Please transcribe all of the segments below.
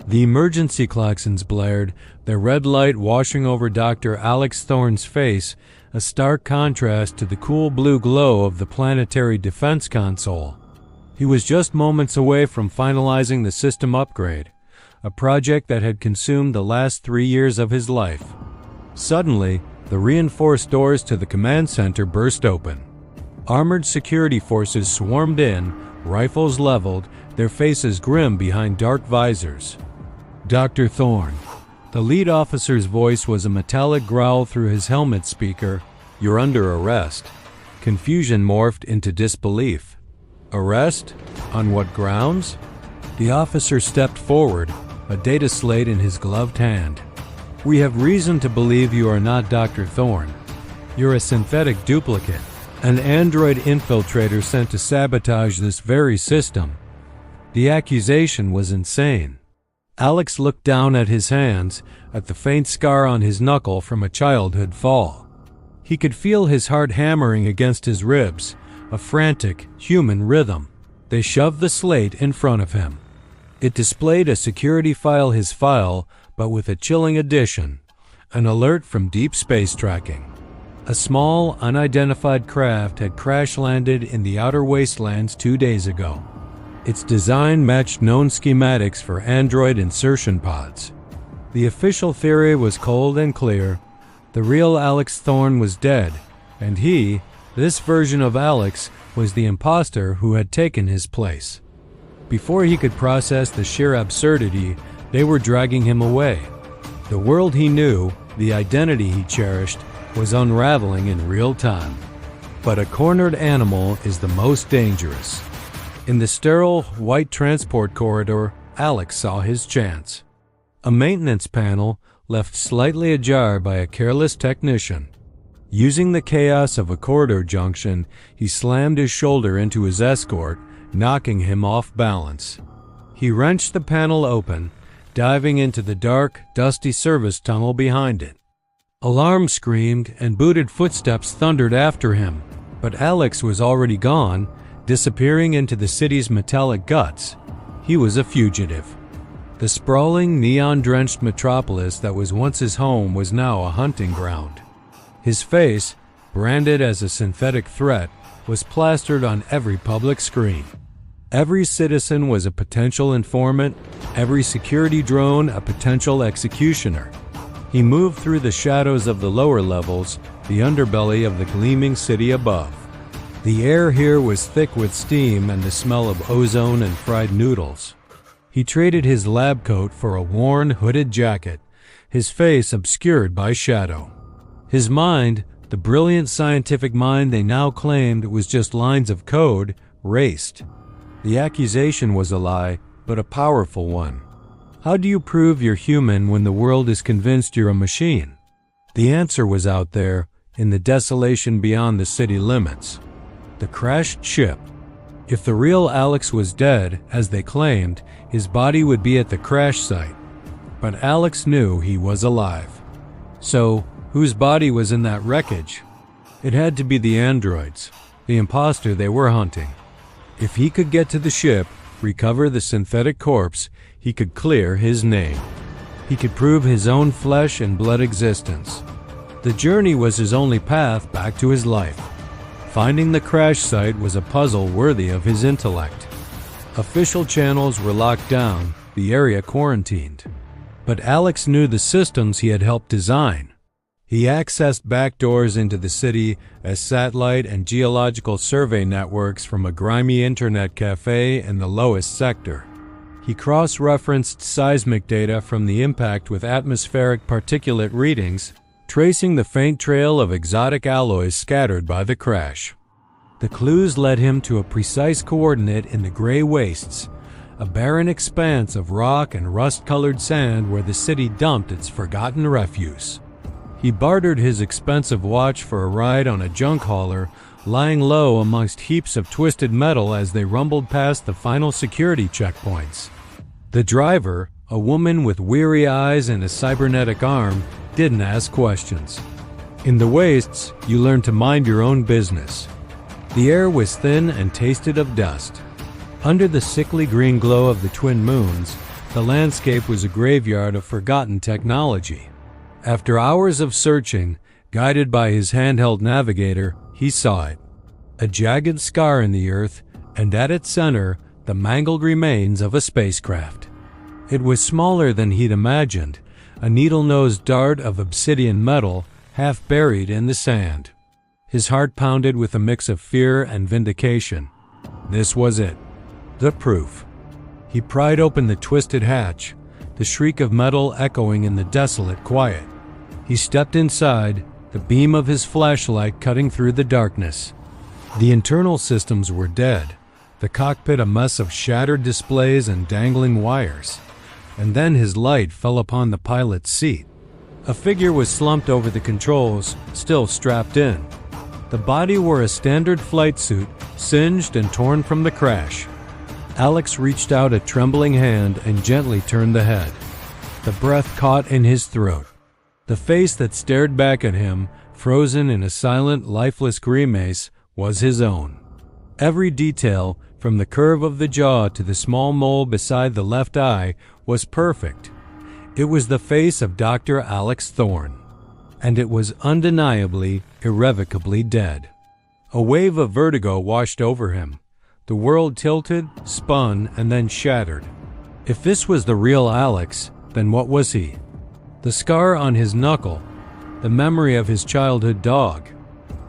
The emergency klaxons blared, their red light washing over Dr. Alex Thorne's face, a stark contrast to the cool blue glow of the planetary defense console. He was just moments away from finalizing the system upgrade, a project that had consumed the last 3 years of his life. Suddenly, the reinforced doors to the command center burst open. Armored security forces swarmed in, rifles leveled, their faces grim behind dark visors. Dr. Thorne. The lead officer's voice was a metallic growl through his helmet speaker. "You're under arrest." Confusion morphed into disbelief. Arrest? On what grounds? The officer stepped forward, a data slate in his gloved hand. "We have reason to believe you are not Dr. Thorne. You're a synthetic duplicate, an android infiltrator sent to sabotage this very system." The accusation was insane. Alex looked down at his hands, at the faint scar on his knuckle from a childhood fall. He could feel his heart hammering against his ribs, a frantic, human rhythm. They shoved the slate in front of him. It displayed a security file, his file, but with a chilling addition, an alert from Deep Space Tracking. A small, unidentified craft had crash-landed in the outer wastelands 2 days ago. Its design matched known schematics for android insertion pods. The official theory was cold and clear. The real Alex Thorne was dead, and he, this version of Alex, was the imposter who had taken his place. Before he could process the sheer absurdity, they were dragging him away. The world he knew, the identity he cherished, was unraveling in real time. But a cornered animal is the most dangerous. In the sterile, white transport corridor, Alex saw his chance. A maintenance panel, left slightly ajar by a careless technician. Using the chaos of a corridor junction, he slammed his shoulder into his escort, knocking him off balance. He wrenched the panel open, diving into the dark, dusty service tunnel behind it. Alarm screamed and booted footsteps thundered after him, but Alex was already gone, disappearing into the city's metallic guts. He was a fugitive. The sprawling, neon-drenched metropolis that was once his home was now a hunting ground. His face, branded as a synthetic threat, was plastered on every public screen. Every citizen was a potential informant, every security drone a potential executioner. He moved through the shadows of the lower levels, the underbelly of the gleaming city above. The air here was thick with steam and the smell of ozone and fried noodles. He traded his lab coat for a worn, hooded jacket, his face obscured by shadow. His mind, the brilliant scientific mind they now claimed was just lines of code, raced. The accusation was a lie, but a powerful one. How do you prove you're human when the world is convinced you're a machine? The answer was out there, in the desolation beyond the city limits. The crashed ship. If the real Alex was dead, as they claimed, his body would be at the crash site. But Alex knew he was alive. So, whose body was in that wreckage? It had to be the androids, the imposter they were hunting. If he could get to the ship, recover the synthetic corpse, he could clear his name. He could prove his own flesh and blood existence. The journey was his only path back to his life. Finding the crash site was a puzzle worthy of his intellect. Official channels were locked down, the area quarantined. But Alex knew the systems he had helped design. He accessed backdoors into the city as satellite and geological survey networks from a grimy internet cafe in the lowest sector. He cross-referenced seismic data from the impact with atmospheric particulate readings, tracing the faint trail of exotic alloys scattered by the crash. The clues led him to a precise coordinate in the gray wastes, a barren expanse of rock and rust-colored sand where the city dumped its forgotten refuse. He bartered his expensive watch for a ride on a junk hauler, lying low amongst heaps of twisted metal as they rumbled past the final security checkpoints. The driver, a woman with weary eyes and a cybernetic arm, didn't ask questions. In the wastes, you learn to mind your own business. The air was thin and tasted of dust. Under the sickly green glow of the twin moons, The landscape was a graveyard of forgotten technology. After hours of searching, guided by his handheld navigator, he saw it. A jagged scar in the earth, and at its center, the mangled remains of a spacecraft. It was smaller than he'd imagined, a needle-nosed dart of obsidian metal half buried in the sand. His heart pounded with a mix of fear and vindication. This was it. The proof. He pried open the twisted hatch, the shriek of metal echoing in the desolate quiet. He stepped inside, the beam of his flashlight cutting through the darkness. The internal systems were dead, the cockpit a mess of shattered displays and dangling wires. And then his light fell upon the pilot's seat. A figure was slumped over the controls, still strapped in. The body wore a standard flight suit, singed and torn from the crash. Alex reached out a trembling hand and gently turned the head. The breath caught in his throat. The face that stared back at him, frozen in a silent, lifeless grimace, was his own. Every detail, from the curve of the jaw to the small mole beside the left eye, was perfect. It was the face of Dr. Alex Thorne, and it was undeniably, irrevocably dead. A wave of vertigo washed over him. The world tilted, spun, and then shattered. If this was the real Alex, then what was he? The scar on his knuckle, the memory of his childhood dog,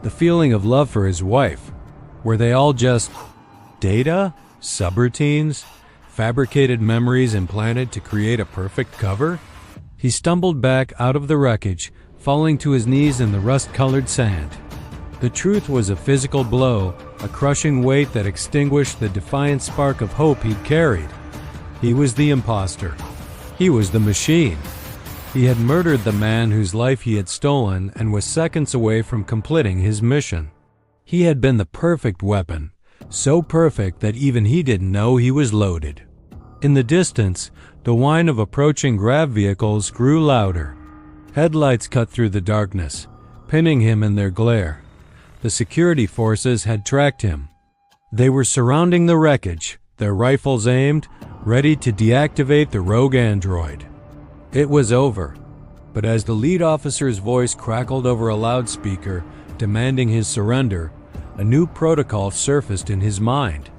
the feeling of love for his wife, were they all just data? Subroutines? Fabricated memories implanted to create a perfect cover? He stumbled back out of the wreckage, falling to his knees in the rust-colored sand. The truth was a physical blow, a crushing weight that extinguished the defiant spark of hope he'd carried. He was the imposter. He was the machine. He had murdered the man whose life he had stolen and was seconds away from completing his mission. He had been the perfect weapon, so perfect that even he didn't know he was loaded. In the distance, the whine of approaching grav vehicles grew louder. Headlights cut through the darkness, pinning him in their glare. The security forces had tracked him. They were surrounding the wreckage, their rifles aimed, ready to deactivate the rogue android. It was over, but as the lead officer's voice crackled over a loudspeaker, demanding his surrender, a new protocol surfaced in his mind.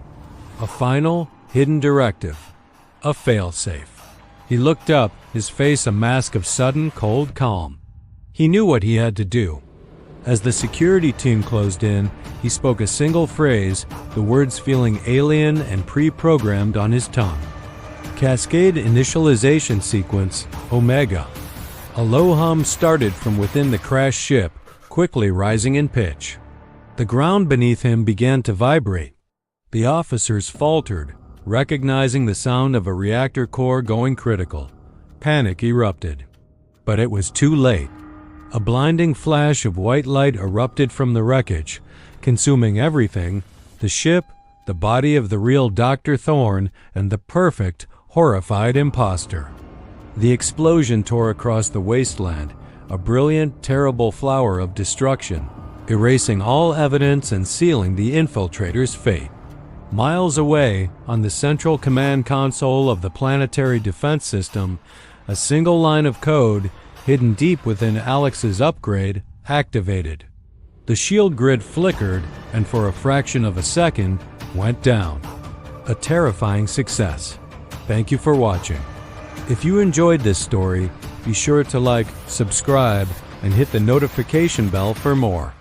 A final, hidden directive. A failsafe. He looked up, his face a mask of sudden, cold calm. He knew what he had to do. As the security team closed in, he spoke a single phrase, the words feeling alien and pre-programmed on his tongue. Cascade initialization sequence, Omega. A low hum started from within the crashed ship, quickly rising in pitch. The ground beneath him began to vibrate. The officers faltered, recognizing the sound of a reactor core going critical. Panic erupted. But it was too late. A blinding flash of white light erupted from the wreckage, consuming everything, the ship, the body of the real Dr. Thorne, and the perfect, horrified imposter. The explosion tore across the wasteland, a brilliant, terrible flower of destruction, erasing all evidence and sealing the infiltrator's fate. Miles away, on the central command console of the planetary defense system, a single line of code, hidden deep within Alex's upgrade, activated. The shield grid flickered and for a fraction of a second, went down. A terrifying success. Thank you for watching. If you enjoyed this story, be sure to like, subscribe, and hit the notification bell for more.